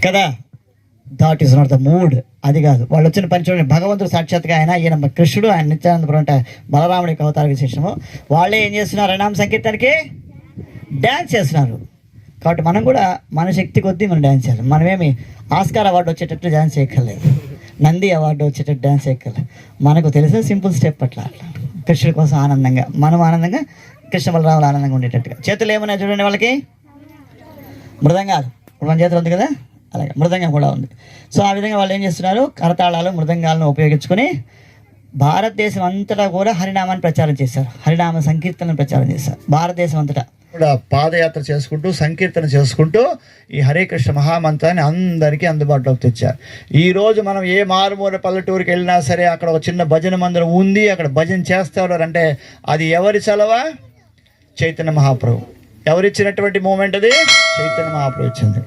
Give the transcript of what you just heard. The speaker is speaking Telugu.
కదా. That is not the mood. అది కాదు వాళ్ళు వచ్చిన పని. చూడండి, భగవంతుడు సాక్షాత్గా ఈయన కృష్ణుడు, ఆయన నిత్యానందపురం అంటే బలరాముడి యొక్క అవతార విశేషము. వాళ్ళే ఏం చేస్తున్నారు? హరినామ సంకీర్తనకి డ్యాన్స్ చేస్తున్నారు. కాబట్టి మనం కూడా మన శక్తి కొద్దీ మనం డ్యాన్స్ చేయాలి. మనమేమి ఆస్కార్ అవార్డు వచ్చేటట్టు డ్యాన్స్ చేయక్కర్లేదు, నంది అవార్డు వచ్చేటట్టు డ్యాన్స్ చేయక్కర్లేదు. మనకు తెలిసిన సింపుల్ స్టెప్ అట్లా కృష్ణుడి కోసం ఆనందంగా, మనం ఆనందంగా, కృష్ణ బలరాములు ఆనందంగా ఉండేటట్టుగా. చేతులు ఏమున్నాయి చూడండి వాళ్ళకి, మృదంగాలు. ఇప్పుడు మన చేతులు ఉంది కదా, అలాగే మృదంగం కూడా ఉంది. సో ఆ విధంగా వాళ్ళు ఏం చేస్తున్నారు? కరతాళాలు, మృదంగాలను ఉపయోగించుకొని భారతదేశం అంతటా కూడా హరినామాన్ని ప్రచారం చేశారు, హరినామ సంకీర్తనను ప్రచారం చేశారు. భారతదేశం అంతటా కూడా పాదయాత్ర చేసుకుంటూ, సంకీర్తన చేసుకుంటూ ఈ హరే కృష్ణ మహామంత్రాన్ని అందరికీ అందుబాటులోకి తెచ్చారు. ఈరోజు మనం ఏ మారుమూల పల్లెటూరుకి వెళ్ళినా సరే అక్కడ ఒక చిన్న భజన మందిరం ఉంది, అక్కడ భజన చేస్తారు అంటే అది ఎవరి చలవా? చైతన్య మహాప్రభు. ఎవరిచ్చినటువంటి మూమెంట్ అది? చైతన్య మహాప్రభు ఇచ్చింది.